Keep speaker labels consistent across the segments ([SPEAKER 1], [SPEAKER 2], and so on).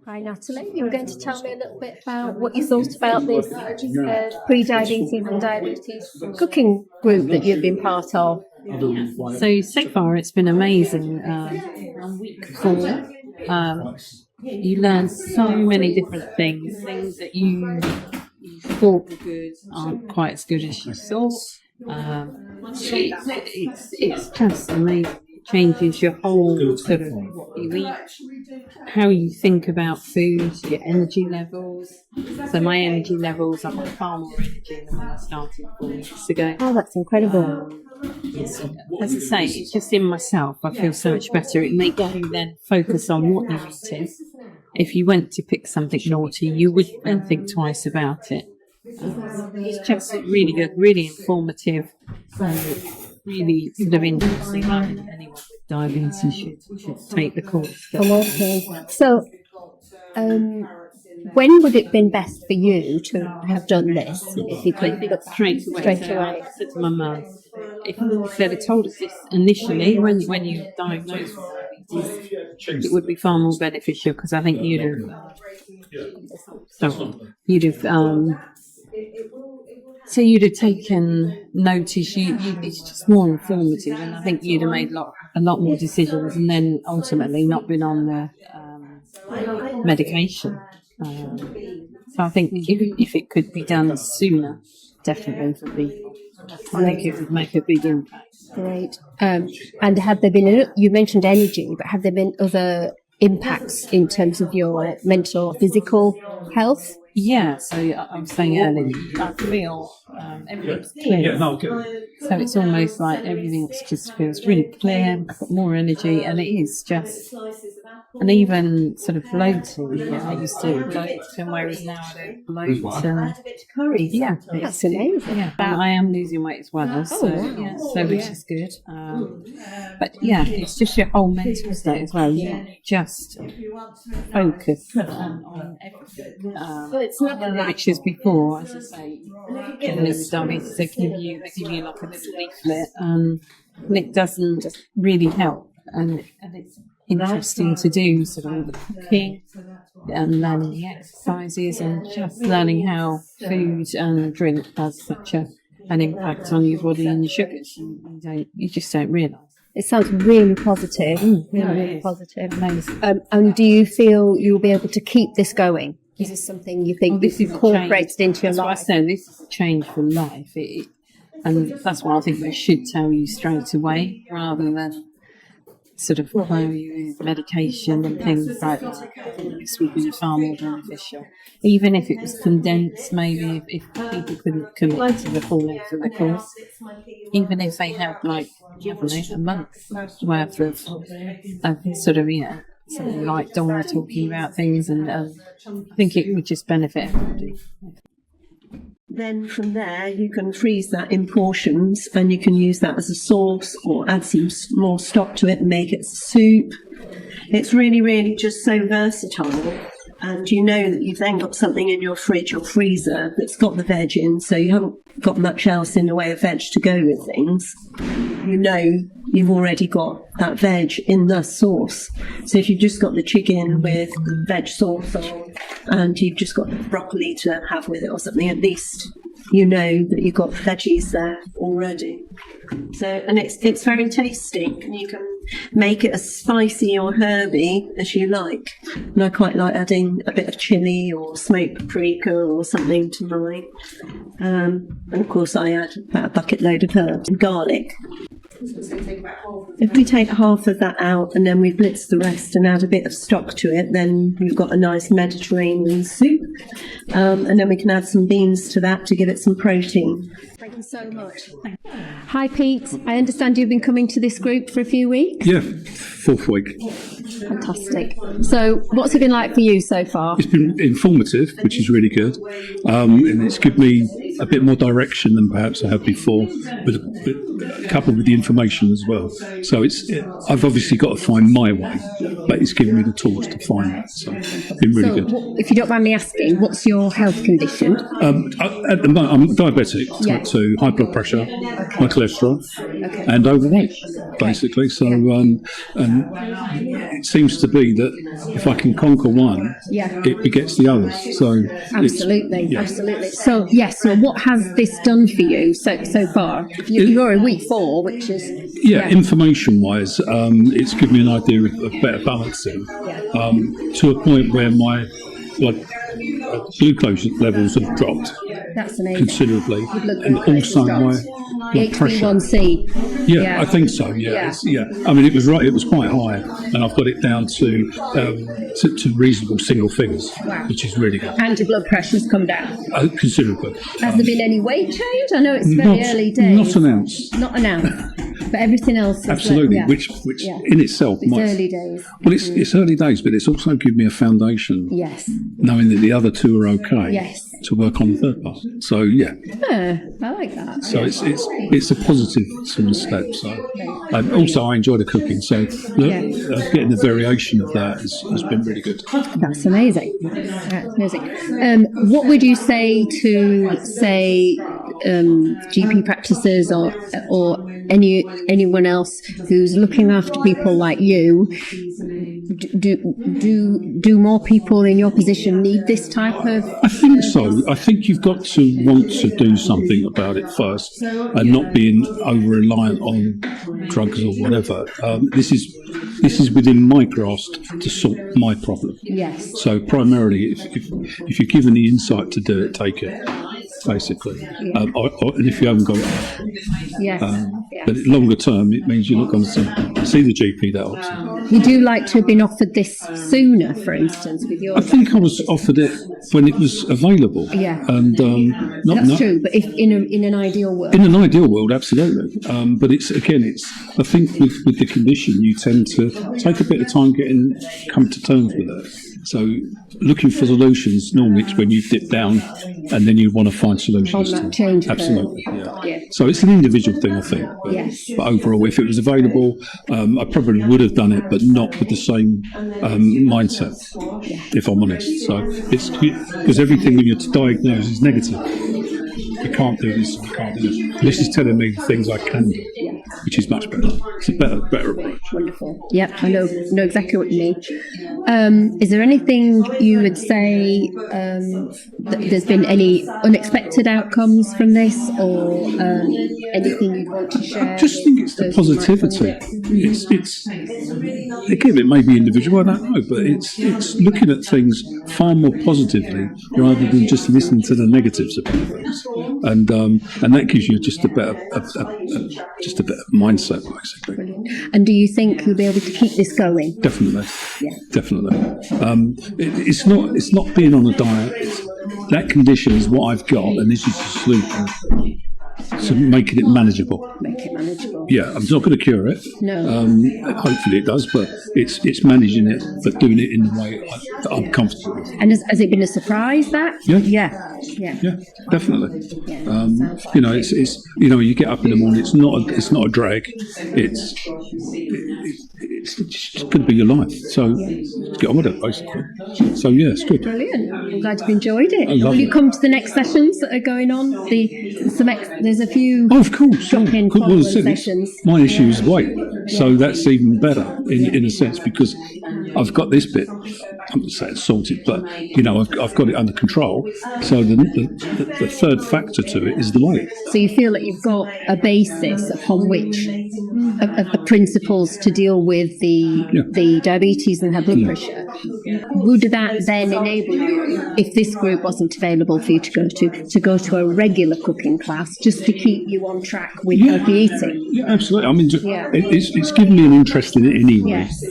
[SPEAKER 1] Hi, Natalie. You were going to tell me a little bit about what you thought about this pre-diabetes and diabetes cooking group that you've been part of.
[SPEAKER 2] So far it's been amazing. Week 4, you learn so many different things that you thought were good aren't quite as good as you thought. It's just amazing. It changes your whole sort of what you eat, how you think about food, your energy levels. So my energy levels, I've got far more energy than when I started 4 weeks ago.
[SPEAKER 1] Oh, that's incredible.
[SPEAKER 2] As I say, it's just in myself. I feel so much better. It makes you then focus on what you're eating. If you went to pick something naughty, you would then think twice about it. It's just really good, really informative, really sort of interesting. Anyone with diabetes should take the course.
[SPEAKER 1] Okay. So, when would it have been best for you to have done this? If you could look
[SPEAKER 2] straight away. I said to my mum, if they'd have told us this initially, when you diagnosed with diabetes, it would be far more beneficial, because I think you'd have taken notice. It's just more informative, and I think you'd have made a lot more decisions, and then ultimately not been on the medication. So I think if it could be done sooner, definitely for people, I think it would make a big impact.
[SPEAKER 1] Great. And have there been, you mentioned energy, but have there been other impacts in terms of your mental, physical health?
[SPEAKER 2] Yeah, so I was saying earlier, I feel everything's clear. So it's almost like everything just feels really clear. I've got more energy, and it is just, and even sort of bloating. Yeah, I used to bloat, whereas now I don't bloat. Yeah,
[SPEAKER 1] That's amazing.
[SPEAKER 2] Yeah, I am losing weight as well, so which is good. But yeah, it's just your whole mental state as well. You just focus on everything.
[SPEAKER 1] It's not
[SPEAKER 2] which is before, as I say, given as diabetes, they give you like a little leaflet, and it doesn't really help. And it's interesting to do sort of all the cooking and learning the exercises, and just learning how food and drink has such an impact on your body and your sugars. You just don't realise.
[SPEAKER 1] It sounds really positive. Really positive.
[SPEAKER 2] Amazing.
[SPEAKER 1] And do you feel you'll be able to keep this going? Is this something you think this incorporates into your life?
[SPEAKER 2] That's what I said, this is a change for life. And that's why I think they should tell you straight away, rather than sort of follow you with medication and things like that. This would be far more beneficial. Even if it was condensed, maybe if people couldn't commit to the full length of the course, even if they had like, a month's worth of sort of, something like Donna talking about things, and I think it would just benefit everybody.
[SPEAKER 3] Then from there you can freeze that in portions, and you can use that as a sauce or add some more stock to it and make it a soup. It's really, really just so versatile. And you know that you've then got something in your fridge or freezer that's got the veg in, so you haven't got much else in the way of veg to go with things. You know you've already got that veg in the sauce. So if you've just got the chicken with the veg sauce on, and you've just got broccoli to have with it or something, at least you know that you've got veggies there already. So, and it's very tasty, and you can make it as spicy or herby as you like. And I quite like adding a bit of chilli or smoked paprika or something to mine. And of course I add about a bucket load of herbs and garlic. If we take half of that out and then we blitz the rest and add a bit of stock to it, then we've got a nice Mediterranean soup. And then we can add some beans to that to give it some protein.
[SPEAKER 1] Thank you so much. Hi, Pete. I understand you've been coming to this group for a few weeks?
[SPEAKER 4] Yeah, 4th week.
[SPEAKER 1] Fantastic. So what's it been like for you so far?
[SPEAKER 4] It's been informative, which is really good. And it's given me a bit more direction than perhaps I have before, but coupled with the information as well. So I've obviously got to find my way, but it's given me the tools to find that. So it's been really good.
[SPEAKER 1] If you don't mind me asking, what's your health condition?
[SPEAKER 4] At the moment, I'm diabetic, type 2, high blood pressure, my cholesterol, and overweight. basically. So, and it seems to be that if I can conquer one, it begets the others. So,
[SPEAKER 1] Absolutely, absolutely. So, yes. So, what has this done for you so far? You're in week 4, which is
[SPEAKER 4] information-wise, it's given me an idea of better balancing to a point where my blood glucose levels have dropped.
[SPEAKER 1] That's amazing.
[SPEAKER 4] Considerably,
[SPEAKER 1] Blood
[SPEAKER 4] and
[SPEAKER 1] glucose
[SPEAKER 4] also
[SPEAKER 1] has
[SPEAKER 4] my
[SPEAKER 1] dropped.
[SPEAKER 4] blood pressure.
[SPEAKER 1] HbA1c.
[SPEAKER 4] Yeah, I think so. Yeah, I mean, it was right. It was quite high, and I've got it down to reasonable single figures, which is really good.
[SPEAKER 1] And your blood pressure's come down.
[SPEAKER 4] Considerably.
[SPEAKER 1] Has there been any weight change? I know it's very early days.
[SPEAKER 4] Not an ounce.
[SPEAKER 1] Not an ounce. But everything else is
[SPEAKER 4] Absolutely,
[SPEAKER 1] like,
[SPEAKER 4] which in itself
[SPEAKER 1] it's
[SPEAKER 4] might.
[SPEAKER 1] early days.
[SPEAKER 4] Well, it's early days, but it's also given me a foundation,
[SPEAKER 1] Yes.
[SPEAKER 4] knowing that the other two are okay.
[SPEAKER 1] Yes.
[SPEAKER 4] To work on the third part. So yeah.
[SPEAKER 1] I like that.
[SPEAKER 4] So it's a positive sort of step. So also I enjoy the cooking. So getting the variation of that has been really good.
[SPEAKER 1] That's amazing. That's amazing. What would you say to GP practices or anyone else who's looking after people like you? Do more people in your position need this type of?
[SPEAKER 4] I think so. I think you've got to want to do something about it first, and not being over reliant on drugs or whatever. This is within my grasp to sort my problem.
[SPEAKER 1] Yes.
[SPEAKER 4] So primarily, if you're given the insight to do it, take it. Basically, and if you haven't got it, but longer term, it means you're not going to see the GP that often.
[SPEAKER 1] Would you like to have been offered this sooner, for instance, with your?
[SPEAKER 4] I think I was offered it when it was available.
[SPEAKER 1] Yeah,
[SPEAKER 4] and
[SPEAKER 1] that's true. But if in an ideal world,
[SPEAKER 4] in an ideal world, absolutely. But it's I think with the condition, you tend to take a bit of time come to terms with it. So looking for solutions, normally it's when you dip down and then you want to find solutions.
[SPEAKER 1] On that change curve.
[SPEAKER 4] Absolutely, yeah. So it's an individual thing, I think. But,
[SPEAKER 1] yes.
[SPEAKER 4] But overall, if it was available, I probably would have done it, but not with the same mindset, if I'm honest. So it's because everything when you're diagnosed is negative. You can't do this, you can't do this. This is telling me the things I can do, which is much better. It's a better approach.
[SPEAKER 1] Wonderful. Yep, I know exactly what you mean. Is there anything you would say that there's been any unexpected outcomes from this, or anything you'd want to share?
[SPEAKER 4] I just think it's the positivity. It's again, it may be individual, I don't know, but it's looking at things far more positively rather than just listening to the negatives about things. And that gives you just a better mindset, basically.
[SPEAKER 1] Brilliant. And do you think you'll be able to keep this going?
[SPEAKER 4] Definitely, definitely. It's not being on a diet. That condition is what I've got, and this is the solution. So making it manageable.
[SPEAKER 1] Make it manageable.
[SPEAKER 4] Yeah, I'm not going to cure it.
[SPEAKER 1] No.
[SPEAKER 4] Hopefully it does, but it's managing it, but doing it in the way that I'm comfortable with.
[SPEAKER 1] And has it been a surprise that?
[SPEAKER 4] Yeah.
[SPEAKER 1] Yeah,
[SPEAKER 4] definitely.
[SPEAKER 1] Yeah,
[SPEAKER 4] It's you get up in the morning. It's not a drag. It's just going to be your life. So get on with it, basically. So yeah, it's good.
[SPEAKER 1] Brilliant. I'm glad you've enjoyed it.
[SPEAKER 4] love
[SPEAKER 1] Will you
[SPEAKER 4] it.
[SPEAKER 1] come to the next sessions that are going on? There's a few
[SPEAKER 4] Oh, of course.
[SPEAKER 1] drop-in
[SPEAKER 4] Well,
[SPEAKER 1] follow-on
[SPEAKER 4] as I said,
[SPEAKER 1] sessions.
[SPEAKER 4] my issue is weight, so that's even better in a sense because I've got this bit. I'm not saying it's sorted, but I've got it under control. So the third factor to it is the weight.
[SPEAKER 1] So you feel that you've got a basis upon which of principles to deal with the diabetes and her blood pressure. Would that then enable you, if this group wasn't available for you to go to a regular cooking class just to keep you on track with healthy eating?
[SPEAKER 4] Yeah, absolutely. I mean, it's given me an interest in it anyway.
[SPEAKER 1] Yes.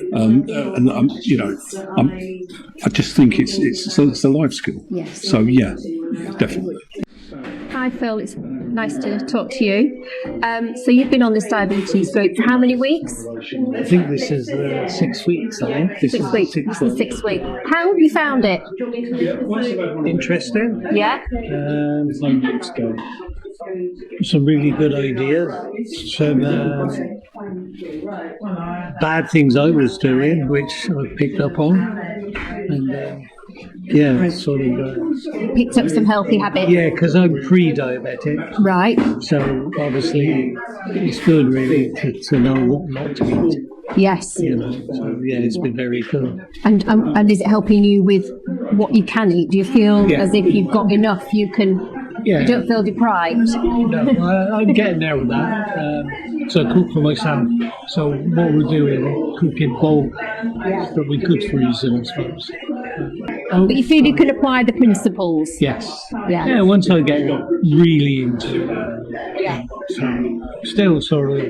[SPEAKER 4] I just think it's a life skill.
[SPEAKER 1] Yes.
[SPEAKER 4] So yeah, definitely.
[SPEAKER 1] Hi Phil, it's nice to talk to you. So you've been on this diabetes group for how many weeks?
[SPEAKER 5] I think this is 6 weeks, I think. This
[SPEAKER 1] 6
[SPEAKER 5] is
[SPEAKER 1] weeks.
[SPEAKER 5] sixth
[SPEAKER 1] This is
[SPEAKER 5] one.
[SPEAKER 1] 6 weeks. How have you found it?
[SPEAKER 5] Interesting.
[SPEAKER 1] Yeah?
[SPEAKER 5] Some really good ideas. Some bad things I was doing, which I picked up on. And yeah, sort of.
[SPEAKER 1] Picked up some healthy habits.
[SPEAKER 5] Yeah, because I'm pre-diabetic,
[SPEAKER 1] Right.
[SPEAKER 5] so obviously it's good really to know what not to eat.
[SPEAKER 1] Yes.
[SPEAKER 5] You know, so yeah, it's been very good.
[SPEAKER 1] And is it helping you with what you can eat? Do you feel
[SPEAKER 5] Yeah.
[SPEAKER 1] as if you've got enough? You
[SPEAKER 5] Yeah.
[SPEAKER 1] don't feel deprived.
[SPEAKER 5] No, I'm getting there with that. So I cook for myself. So what we're doing, we're cooking bulk, but we could freeze it, I suppose.
[SPEAKER 1] But you feel you can apply the principles.
[SPEAKER 5] Yes.
[SPEAKER 1] Yeah.
[SPEAKER 5] Yeah, once I get really into it.
[SPEAKER 1] Yeah.
[SPEAKER 5] So still sort of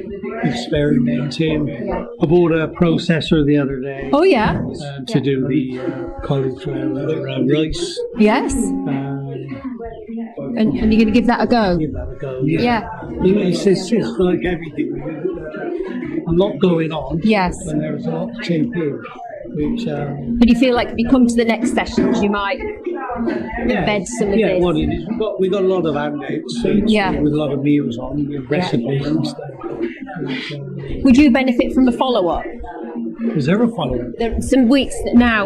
[SPEAKER 5] experimenting. I bought a processor the other day
[SPEAKER 1] Oh yeah.
[SPEAKER 5] to do the cauliflower rice.
[SPEAKER 1] Yes. And you're going to give that a go.
[SPEAKER 5] Give that a go.
[SPEAKER 1] Yeah.
[SPEAKER 5] It's just like everything. A lot going on.
[SPEAKER 1] Yes.
[SPEAKER 5] And there's a lot to take in. Which,
[SPEAKER 1] But you feel like if you come to the next sessions, you might embed some of
[SPEAKER 5] yeah,
[SPEAKER 1] this.
[SPEAKER 5] what it is. We got a lot of handouts
[SPEAKER 1] Yeah.
[SPEAKER 5] with a lot of meals on, with recipes and stuff.
[SPEAKER 1] Would you benefit from a follow-up?
[SPEAKER 5] Is there a follow-up?
[SPEAKER 1] There are some weeks now.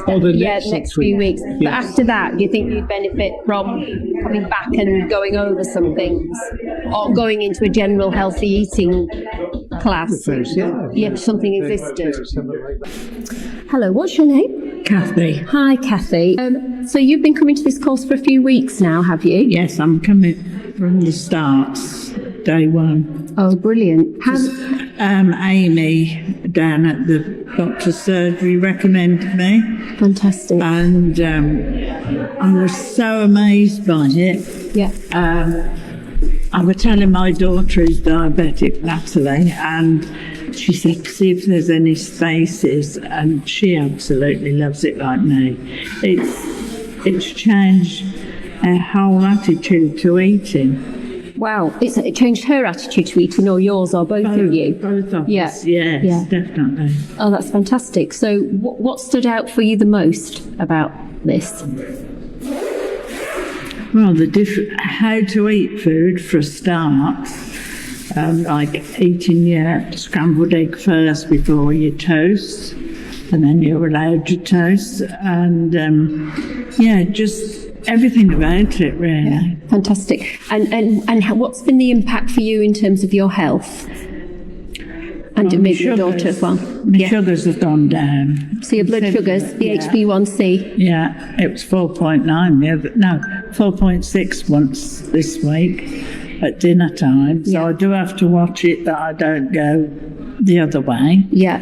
[SPEAKER 5] Oh, the
[SPEAKER 1] Yeah,
[SPEAKER 5] next
[SPEAKER 1] the next
[SPEAKER 5] 6
[SPEAKER 1] few
[SPEAKER 5] weeks.
[SPEAKER 1] weeks. But
[SPEAKER 5] Yes.
[SPEAKER 1] after that, do you think you'd benefit from coming back and going over some things, or going into a general healthy eating class?
[SPEAKER 5] Yeah.
[SPEAKER 1] If something existed.
[SPEAKER 5] Something like that.
[SPEAKER 1] Hello, what's your name?
[SPEAKER 6] Kathy.
[SPEAKER 1] Hi, Kathy. So you've been coming to this course for a few weeks now, have you?
[SPEAKER 6] Yes, I'm coming from the start, day one.
[SPEAKER 1] Oh, brilliant.
[SPEAKER 6] Amy down at the doctor's surgery recommended me,
[SPEAKER 1] Fantastic.
[SPEAKER 6] and I was so amazed by it.
[SPEAKER 1] Yeah.
[SPEAKER 6] I was telling my daughter who's diabetic, Natalie, and she said, see if there's any spaces, and she absolutely loves it like me. It's changed our whole attitude to eating.
[SPEAKER 1] Wow. It changed her attitude to eating, or yours, or both of you?
[SPEAKER 6] Both of
[SPEAKER 1] Yeah.
[SPEAKER 6] us, yes,
[SPEAKER 1] Yeah.
[SPEAKER 6] definitely.
[SPEAKER 1] Oh, that's fantastic. So what stood out for you the most about this?
[SPEAKER 6] Well, how to eat food for a start, like eating your scrambled egg first before your toast, and then you're allowed your toast, and yeah, just everything about it really.
[SPEAKER 1] Fantastic. And what's been the impact for you in terms of your health? And
[SPEAKER 6] Well,
[SPEAKER 1] maybe your
[SPEAKER 6] sugars-
[SPEAKER 1] daughter as well.
[SPEAKER 6] My
[SPEAKER 1] Yeah.
[SPEAKER 6] sugars have gone down.
[SPEAKER 1] So your blood sugars, the
[SPEAKER 6] Yeah.
[SPEAKER 1] HB1C.
[SPEAKER 6] Yeah, it was 4.9 no, 4.6 once this week at dinner time. So
[SPEAKER 1] Yeah.
[SPEAKER 6] I do have to watch it that I don't go the other way.
[SPEAKER 1] Yeah.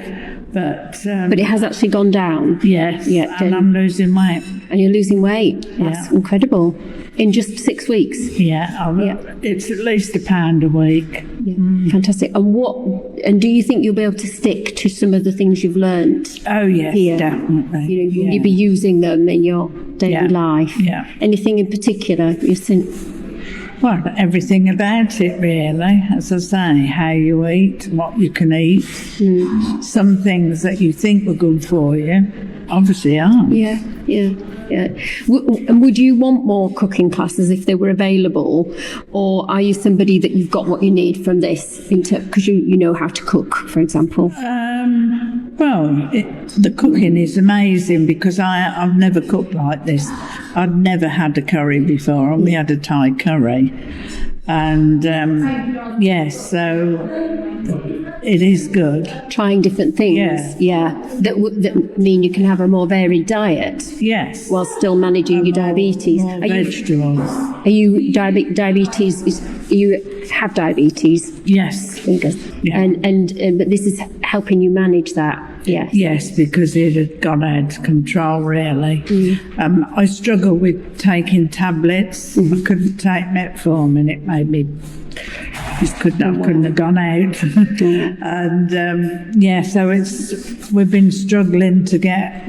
[SPEAKER 6] But
[SPEAKER 1] But it has actually gone down.
[SPEAKER 6] yes,
[SPEAKER 1] Yeah,
[SPEAKER 6] and I'm losing weight.
[SPEAKER 1] And you're losing weight. That's
[SPEAKER 6] Yeah.
[SPEAKER 1] incredible. In just 6 weeks.
[SPEAKER 6] Yeah,
[SPEAKER 1] Yeah.
[SPEAKER 6] it's at least £1 a week.
[SPEAKER 1] Yeah. Fantastic. And do you think you'll be able to stick to some of the things you've learnt?
[SPEAKER 6] Oh yes,
[SPEAKER 1] Here.
[SPEAKER 6] definitely.
[SPEAKER 1] You know, will
[SPEAKER 6] yeah.
[SPEAKER 1] you be using them in your daily
[SPEAKER 6] Yeah.
[SPEAKER 1] life?
[SPEAKER 6] Yeah.
[SPEAKER 1] Anything in particular you think?
[SPEAKER 6] Well, everything about it really, as I say, how you eat, what you can eat. Some things that you think were good for you, obviously aren't.
[SPEAKER 1] Yeah, yeah, yeah. And would you want more cooking classes if they were available, or are you somebody that you've got what you need from this because you know how to cook, for example?
[SPEAKER 6] Well, the cooking is amazing because I've never cooked like this. I'd never had a curry before. I only had a Thai curry. And yes, so it is good.
[SPEAKER 1] Trying different things,
[SPEAKER 6] Yeah.
[SPEAKER 1] that mean you can have a more varied diet
[SPEAKER 6] Yes.
[SPEAKER 1] while still managing your diabetes.
[SPEAKER 6] More
[SPEAKER 1] Are you,
[SPEAKER 6] vegetables.
[SPEAKER 1] are you diabetes? You have diabetes,
[SPEAKER 6] Yes. Yeah.
[SPEAKER 1] and but this is helping you manage that. Yes.
[SPEAKER 6] Yes, because it had gone out of control, really. I struggle with taking tablets. I couldn't take metformin. It made me just couldn't have gone out. And yeah, so we've been struggling to get,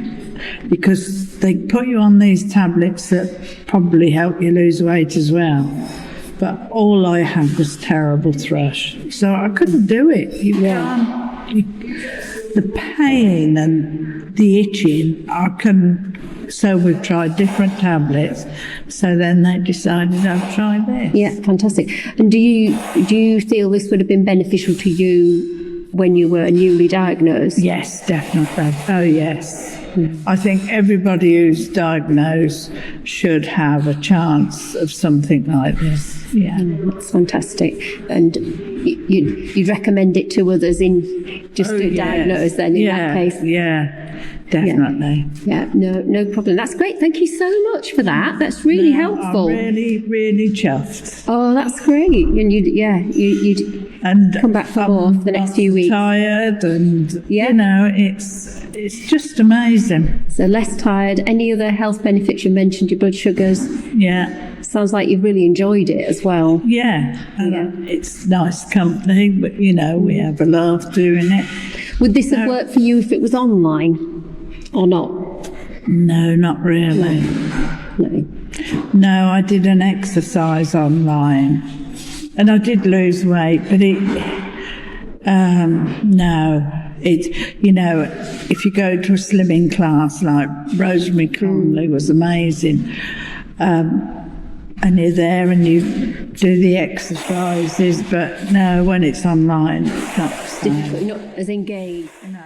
[SPEAKER 6] because they put you on these tablets that probably help you lose weight as well. But all I had was terrible thrush, so I couldn't do it. You can't. The pain and the itching, I couldn't. So we've tried different tablets. So then they decided I'd try this.
[SPEAKER 1] Yeah, fantastic. And do you feel this would have been beneficial to you when you were newly diagnosed?
[SPEAKER 6] Yes, definitely. Oh yes. I think everybody who's diagnosed should have a chance of something like this. Yeah.
[SPEAKER 1] That's fantastic. And you'd recommend it to others in just to diagnose then in that case?
[SPEAKER 6] Yeah, definitely.
[SPEAKER 1] Yeah, no problem. That's great. Thank you so much for that. That's really helpful.
[SPEAKER 6] I'm really, really chuffed.
[SPEAKER 1] Oh, that's great. And you'd
[SPEAKER 6] And
[SPEAKER 1] come back for more for the next few weeks.
[SPEAKER 6] Tired and
[SPEAKER 1] Yeah.
[SPEAKER 6] you know, it's just amazing.
[SPEAKER 1] So less tired. Any other health benefits you mentioned? Your blood sugars.
[SPEAKER 6] Yeah.
[SPEAKER 1] Sounds like you've really enjoyed it as well.
[SPEAKER 6] Yeah, and
[SPEAKER 1] Yeah.
[SPEAKER 6] it's nice company, but you know, we have a laugh doing it.
[SPEAKER 1] Would this have worked for you if it was online or not?
[SPEAKER 6] No, not really.
[SPEAKER 1] No.
[SPEAKER 6] No, I did an exercise online, and I did lose weight, but no, you know, if you go to a slimming class like Rosemary Conley was amazing. And you're there and you do the exercises, but no, when it's online, it's not the same.
[SPEAKER 1] Difficult, not as engaged.
[SPEAKER 6] No.